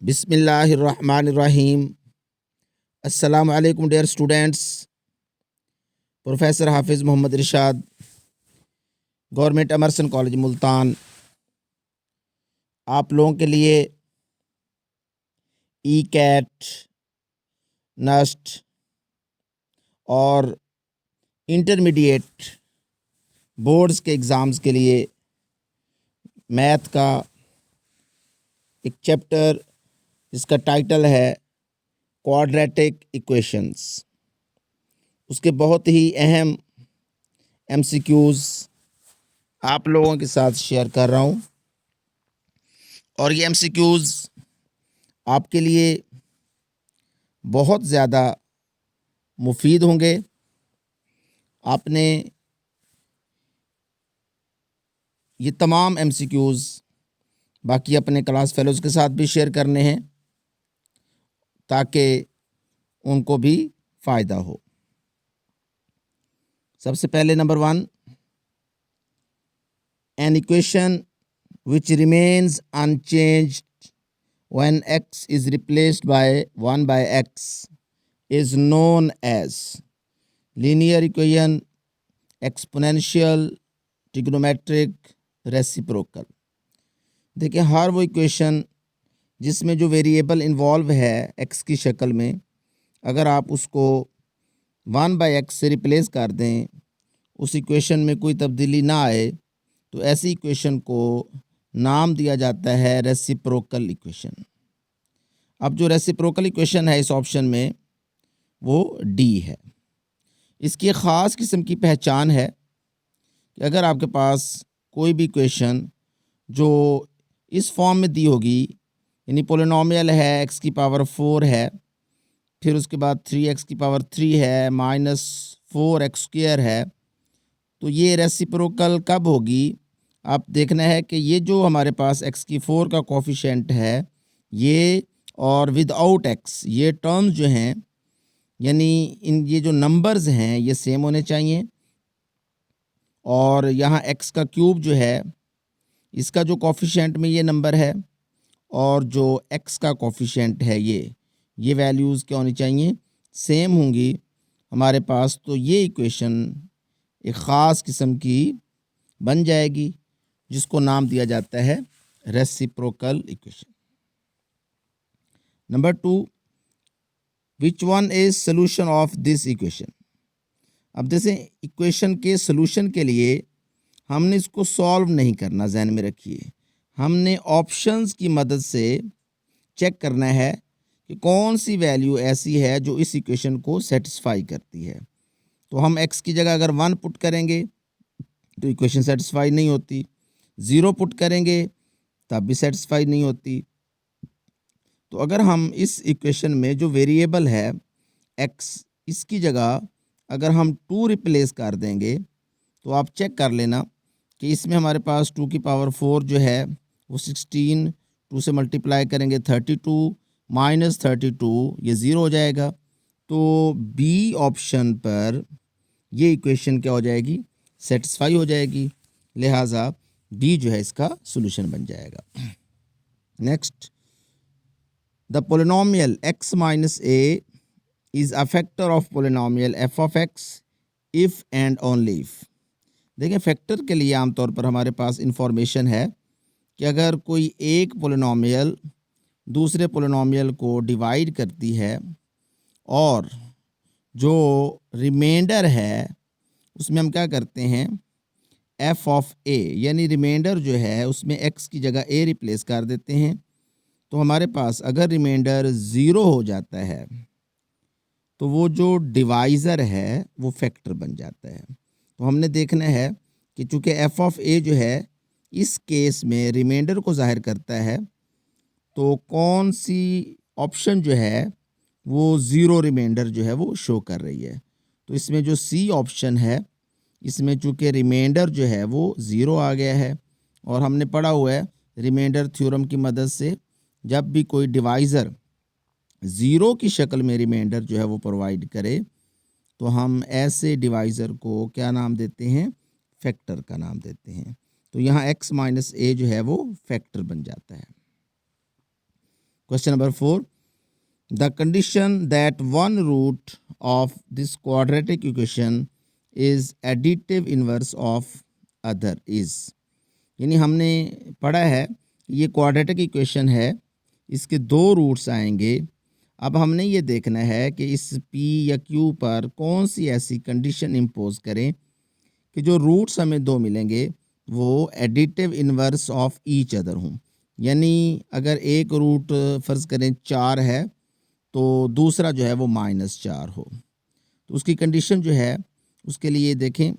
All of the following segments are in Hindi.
बिस्मिल्लाहिर्रहमानिर्रहीम। अस्सलामु अलैकुम dear students. Professor Hafiz Mohammad Irshad, government Emerson college Multan, आप लोगों के लिए ई कैट, नस्ट और इंटरमीडिएट बोर्ड्स के एग्ज़ाम्स के लिए मैथ का एक चैप्टर जिसका टाइटल है क्वाड्रेटिक इक्वेशंस, उसके बहुत ही अहम एमसीक्यूज़ आप लोगों के साथ शेयर कर रहा हूँ। और ये एमसीक्यूज़ आपके लिए बहुत ज़्यादा मुफीद होंगे। आपने ये तमाम एमसीक्यूज़ बाकी अपने क्लास फेलोज़ के साथ भी शेयर करने हैं ताकि उनको भी फ़ायदा हो। सबसे पहले number 1, an equation which remains unchanged when x is replaced by 1 by x is known as linear equation, exponential, trigonometric, reciprocal। देखिए, हर वो इक्वेशन जिसमें जो वेरिएबल इन्वॉल्व है x की शक्ल में, अगर आप उसको 1 by x से रिप्लेस कर दें, उस इक्वेशन में कोई तब्दीली ना आए, तो ऐसी इक्वेशन को नाम दिया जाता है रेसिप्रोकल इक्वेशन। अब जो रेसिप्रोकल इक्वेशन है इस ऑप्शन में वो डी है। इसकी एक ख़ास किस्म की पहचान है कि अगर आपके पास कोई भी इक्वेशन जो इस फॉर्म में दी होगी, यानी पोलिनोमियल है, x की पावर 4 है, फिर उसके बाद 3x की पावर 3 है, -4x² है, तो ये रेसिप्रोकल कब होगी? आप देखना है कि ये जो हमारे पास x की 4 का कोफिशिएंट है, ये और विदाउट x ये टर्म्स जो हैं, यानी ये जो नंबर्स हैं ये सेम होने चाहिए। और यहाँ x का क्यूब जो है, इसका जो कोफिशिएंट में ये नंबर है, और जो x का कोफिशिएंट है ये वैल्यूज़ क्या होनी चाहिए? सेम होंगी हमारे पास। तो ये इक्वेशन एक ख़ास किस्म की बन जाएगी जिसको नाम दिया जाता है reciprocal equation. Number 2, which one is solution of this equation. अब जैसे इक्वेशन के सोल्यूशन के लिए हमने इसको सॉल्व नहीं करना, जहन में रखिए, हमने ऑप्शंस की मदद से चेक करना है कि कौन सी वैल्यू ऐसी है जो इस इक्वेशन को सेटिस्फाई करती है। तो हम x की जगह अगर 1 पुट करेंगे तो इक्वेशन सेटिस्फाई नहीं होती, 0 पुट करेंगे तब भी सेटिस्फाई नहीं होती। तो अगर हम इस इक्वेशन में जो वेरिएबल है x, इसकी जगह अगर हम 2 रिप्लेस कर देंगे, तो आप चेक कर लेना कि इसमें हमारे पास 2 की पावर 4 जो है वो 16, 2 से मल्टीप्लाई करेंगे 32, -32 ये 0 हो जाएगा। तो बी ऑप्शन पर ये इक्वेशन क्या हो जाएगी? सेटिस्फाई हो जाएगी, लिहाजा बी जो है इसका सॉल्यूशन बन जाएगा। Next, the polynomial x minus a is a factor of polynomial f of x if and only if. देखिए, फैक्टर के लिए आमतौर पर हमारे पास इंफॉर्मेशन है कि अगर कोई एक पोलिनोमियल दूसरे पोलिनोमियल को डिवाइड करती है और जो रिमाइंडर है उसमें हम क्या करते हैं, f ऑफ a, यानी रिमाइंडर जो है उसमें x की जगह a रिप्लेस कर देते हैं। तो हमारे पास अगर रिमाइंडर 0 हो जाता है तो वो जो डिवाइज़र है वो फैक्टर बन जाता है। तो हमने देखना है कि चूँकि f ऑफ a जो है इस केस में रिमाइंडर को ज़ाहिर करता है, तो कौन सी ऑप्शन जो है वो 0 रिमाइंडर जो है वो शो कर रही है। तो इसमें जो सी ऑप्शन है, इसमें चूँकि रिमाइंडर जो है वो 0 आ गया है, और हमने पढ़ा हुआ है रिमाइंडर थ्योरम की मदद से जब भी कोई डिवाइज़र 0 की शक्ल में रिमाइंडर जो है वो प्रोवाइड करे, तो हम ऐसे डिवाइज़र को क्या नाम देते हैं? फैक्टर का नाम देते हैं। तो यहाँ x माइनस a जो है वो फैक्टर बन जाता है। Question number 4. The condition that one root of this quadratic equation is additive inverse of other is. यानी हमने पढ़ा है ये क्वाड्रेटिक इक्वेशन है, इसके दो रूट्स आएंगे। अब हमने ये देखना है कि इस P या Q पर कौन सी ऐसी कंडीशन इम्पोज करें कि जो रूट्स हमें दो मिलेंगे वो additive inverse of each other हों। यानी अगर एक रूट फ़र्ज़ करें 4 है तो दूसरा जो है वो -4 हो, तो उसकी कंडीशन जो है उसके लिए देखें,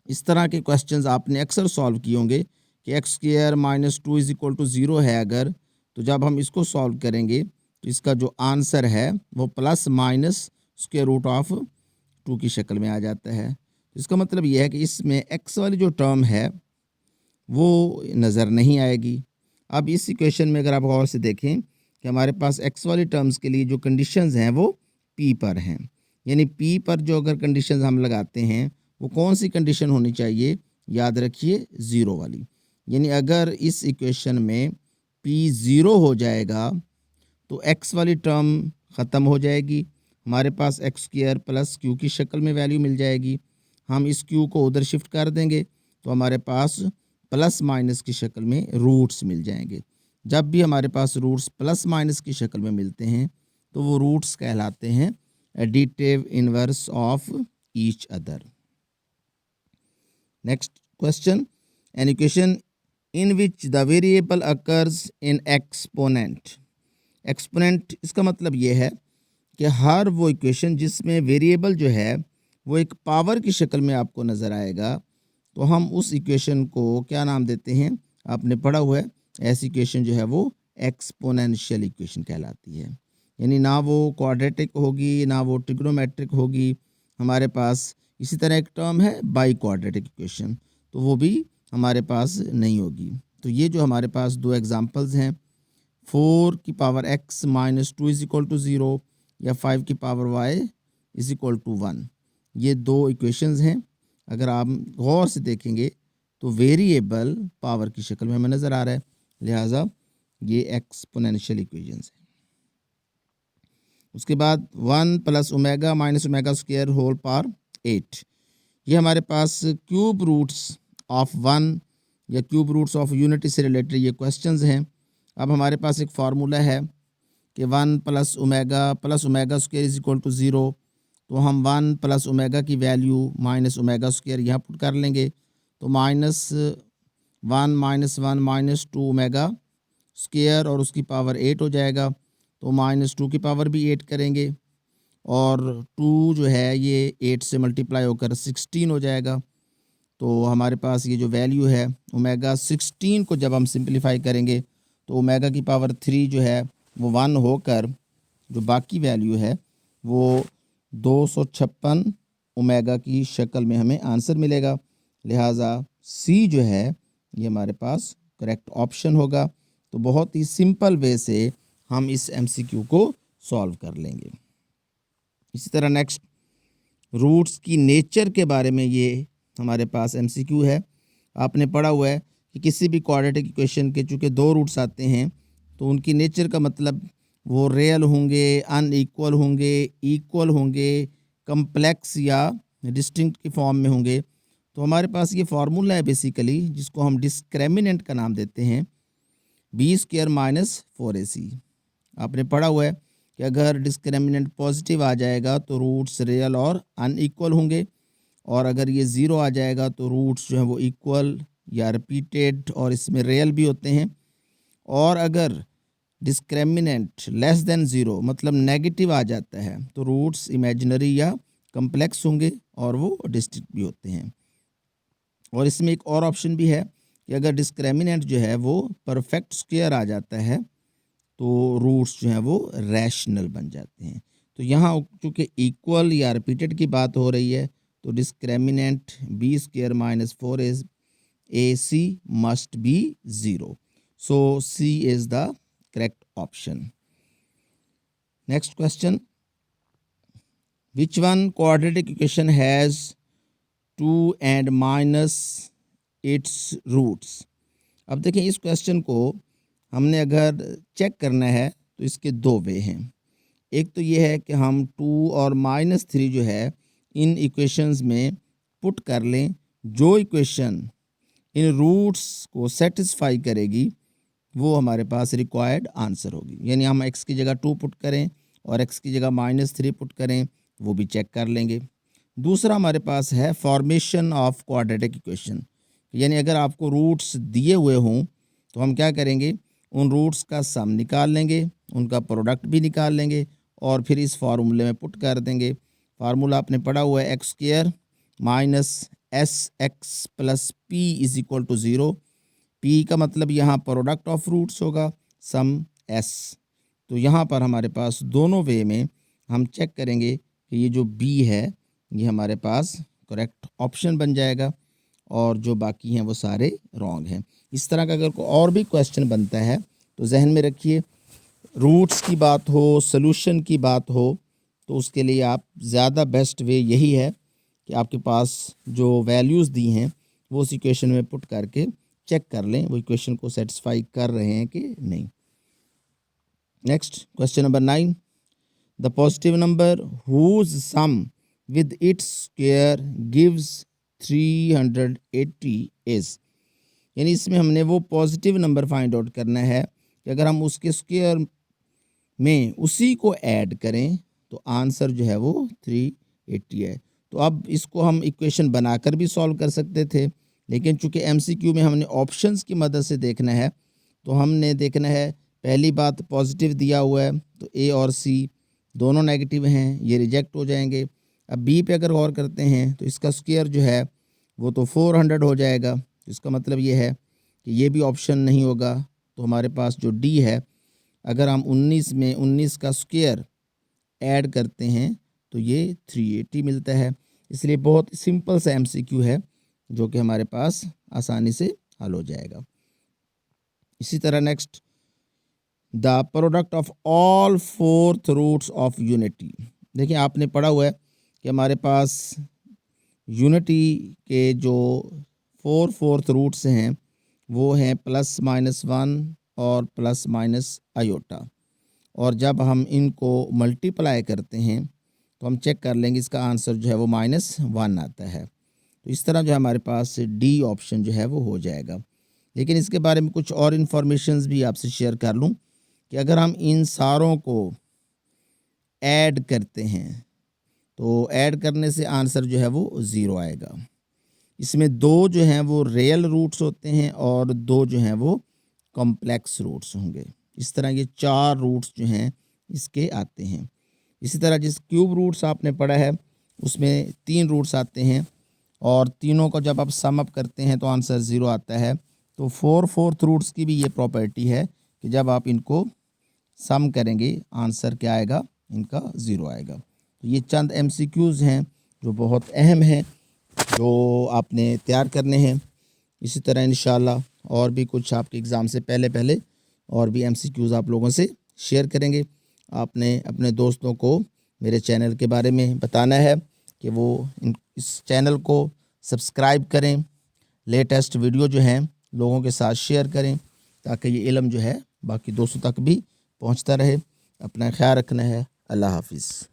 इस तरह के क्वेश्चंस आपने अक्सर सॉल्व किए होंगे कि x² - 2 = 0 है अगर, तो जब हम इसको सॉल्व करेंगे तो इसका जो आंसर है वो ±√2 की शक्ल में आ जाता है। इसका मतलब यह है कि इसमें x वाली जो टर्म है वो नज़र नहीं आएगी। अब इस इक्वेशन में अगर आप गौर से देखें कि हमारे पास x वाली टर्म्स के लिए जो कंडीशंस हैं वो P पर हैं, यानी P पर जो अगर कंडीशंस हम लगाते हैं वो कौन सी कंडीशन होनी चाहिए, याद रखिए 0 वाली। यानी अगर इस इक्वेशन में P 0 हो जाएगा तो x वाली टर्म ख़त्म हो जाएगी, हमारे पास x² + q की शक्ल में वैल्यू मिल जाएगी। हम इस q को उधर शिफ्ट कर देंगे तो हमारे पास प्लस माइनस की शक्ल में रूट्स मिल जाएंगे। जब भी हमारे पास रूट्स प्लस माइनस की शक्ल में मिलते हैं तो वो रूट्स कहलाते हैं additive inverse of each other. Next question, an equation in which the variable occurs in exponent. Exponent इसका मतलब ये है कि हर वो इक्वेशन जिसमें वेरिएबल जो है वो एक पावर की शक्ल में आपको नज़र आएगा तो हम उस इक्वेशन को क्या नाम देते हैं, आपने पढ़ा हुआ है, ऐसी इक्वेशन जो है वो एक्सपोनेंशियल इक्वेशन कहलाती है। यानी ना वो क्वाड्रेटिक होगी ना वो ट्रिग्नोमेट्रिक होगी, हमारे पास इसी तरह एक टर्म है बाई क्वाड्रेटिक इक्वेशन, तो वो भी हमारे पास नहीं होगी। तो ये जो हमारे पास दो एग्जांपल्स हैं, 4x - 2 = 0 या 5y = 1, ये दो इक्वेशंस हैं। अगर आप गौर से देखेंगे तो वेरिएबल पावर की शक्ल में हमें नज़र आ रहा है, लिहाजा ये एक्सपोनेंशियल इक्वेशंस हैं। उसके बाद 1 + ω - ω² 8, ये हमारे पास क्यूब रूट्स ऑफ 1 या क्यूब रूट्स ऑफ यूनिटी से रिलेटेड ये क्वेश्चंस हैं। अब हमारे पास एक फार्मूला है कि 1 + ω + ω² = 0, तो हम 1 + ω की वैल्यू -ω² यहाँ पुट कर लेंगे, तो -1 - 1 - 2ω² और उसकी पावर 8 हो जाएगा, तो -2 की पावर भी 8 करेंगे और 2 जो है ये 8 से मल्टीप्लाई होकर 16 हो जाएगा। तो हमारे पास ये जो वैल्यू है ω16 को जब हम सिंप्लीफाई करेंगे तो ω की पावर 3 जो है वो 1 होकर जो बाकी वैल्यू है वो 256 ω की शक्ल में हमें आंसर मिलेगा। लिहाजा सी जो है ये हमारे पास करेक्ट ऑप्शन होगा। तो बहुत ही सिंपल वे से हम इस MCQ को सॉल्व कर लेंगे। इसी तरह नेक्स्ट, रूट्स की नेचर के बारे में ये हमारे पास MCQ है। आपने पढ़ा हुआ है कि किसी भी क्वाड्रेटिक इक्वेशन के चूँकि दो रूट्स आते हैं तो उनकी नेचर का मतलब वो रियल होंगे, अनइक्वल होंगे, इक्वल होंगे, कम्प्लेक्स या डिस्टिंक्ट की फॉर्म में होंगे। तो हमारे पास ये फार्मूला है बेसिकली जिसको हम डिस्क्रिमिनेंट का नाम देते हैं, b² - 4ac। आपने पढ़ा हुआ है कि अगर डिस्क्रिमिनेंट पॉजिटिव आ जाएगा तो रूट्स रियल और अनइक्वल होंगे, और अगर ये 0 आ जाएगा तो रूट्स जो है वो इक्वल या रिपीटेड और इसमें रियल भी होते हैं। और अगर डिस्क्रिमिनेंट लेस देन 0 मतलब नेगेटिव आ जाता है तो रूट्स इमेजिनरी या कम्प्लेक्स होंगे और वो डिस्टिंक्ट भी होते हैं। और इसमें एक और ऑप्शन भी है कि अगर डिस्क्रिमिनेंट जो है वो परफेक्ट स्क्वायर आ जाता है तो रूट्स जो हैं वो रैशनल बन जाते हैं। तो यहाँ चूँकि इक्वल या रिपीटेड की बात हो रही है तो discriminant b² - 4ac must be 0। So C is the correct option. Next question, which one quadratic equation has 2 and minus its roots? अब देखें इस क्वेश्चन को हमने अगर चेक करना है तो इसके दो वे हैं। एक तो ये है कि हम 2 और -3 जो है इन इक्वेशंस में पुट कर लें। जो इक्वेशन इन रूट्स को सेटिस्फाई करेगी वो हमारे पास रिक्वायर्ड आंसर होगी। यानी हम x की जगह 2 पुट करें और x की जगह -3 पुट करें, वो भी चेक कर लेंगे। दूसरा हमारे पास है फॉर्मेशन ऑफ क्वाड्रेटिक इक्वेशन। यानी अगर आपको रूट्स दिए हुए हों तो हम क्या करेंगे, उन रूट्स का सम निकाल लेंगे, उनका प्रोडक्ट भी निकाल लेंगे और फिर इस फार्मूले में पुट कर देंगे। फार्मूला आपने पढ़ा हुआ है x² minus SX plus P is equal to 0। P का मतलब यहाँ प्रोडक्ट ऑफ रूट्स होगा, सम S। तो यहाँ पर हमारे पास दोनों वे में हम चेक करेंगे कि ये जो B है ये हमारे पास करेक्ट ऑप्शन बन जाएगा और जो बाकी हैं वो सारे रॉन्ग हैं। इस तरह का अगर कोई और भी क्वेश्चन बनता है तो जहन में रखिए, रूट्स की बात हो, सॉल्यूशन की बात हो, तो उसके लिए आप ज़्यादा बेस्ट वे यही है कि आपके पास जो वैल्यूज़ दी हैं वो उस इक्वेशन में पुट करके चेक कर लें वो इक्वेशन को सेटिस्फाई कर रहे हैं कि नहीं। Next question number 9, the positive number whose sum with its square gives 380 is. यानी इसमें हमने वो पॉजिटिव नंबर फाइंड आउट करना है कि अगर हम उसके स्क्वायर में उसी को ऐड करें तो आंसर जो है वो 380 है। तो अब इसको हम इक्वेशन बनाकर भी सॉल्व कर सकते थे, लेकिन चूंकि MCQ में हमने ऑप्शंस की मदद से देखना है तो हमने देखना है, पहली बात पॉजिटिव दिया हुआ है तो A और C दोनों नेगेटिव हैं, ये रिजेक्ट हो जाएंगे। अब B पे अगर गौर करते हैं तो इसका स्क्वायर जो है वो तो 400 हो जाएगा, तो इसका मतलब ये है कि ये भी ऑप्शन नहीं होगा। तो हमारे पास जो D है, अगर हम 19 में 19 का स्क्वायर ऐड करते हैं तो ये 380 मिलता है। इसलिए बहुत सिंपल सा MCQ है जो कि हमारे पास आसानी से हल हो जाएगा। इसी तरह next, the product of all fourth roots of unity. देखिए आपने पढ़ा हुआ है कि हमारे पास यूनिटी के जो 4 फोर्थ रूट्स हैं वो हैं +-1 और +- और जब हम इनको मल्टीप्लाई करते हैं तो हम चेक कर लेंगे इसका आंसर जो है वो -1 आता है। तो इस तरह जो है हमारे पास D ऑप्शन जो है वो हो जाएगा। लेकिन इसके बारे में कुछ और इन्फॉर्मेशंस भी आपसे शेयर कर लूँ कि अगर हम इन सारों को ऐड करते हैं तो ऐड करने से आंसर जो है वो 0 आएगा। इसमें 2 जो हैं वो रियल रूट्स होते हैं और 2 जो हैं वो कॉम्प्लेक्स रूट्स होंगे। इस तरह ये 4 रूट्स जो हैं इसके आते हैं। इसी तरह जिस क्यूब रूट्स आपने पढ़ा है उसमें 3 रूट्स आते हैं और तीनों को जब आप सम अप करते हैं तो आंसर 0 आता है। तो 4 फोर्थ रूट्स की भी ये प्रॉपर्टी है कि जब आप इनको सम करेंगे आंसर क्या आएगा, इनका 0 आएगा। तो ये चंद MCQs हैं जो बहुत अहम हैं जो आपने तैयार करने हैं। इसी तरह इंशाल्लाह और भी कुछ आपके एग्ज़ाम से पहले और भी MCQs आप लोगों से शेयर करेंगे। आपने अपने दोस्तों को मेरे चैनल के बारे में बताना है कि वो इस चैनल को सब्सक्राइब करें, लेटेस्ट वीडियो जो हैं लोगों के साथ शेयर करें ताकि ये इल्म जो है बाकी दोस्तों तक भी पहुंचता रहे। अपना ख्याल रखना है। अल्लाह हाफिज़।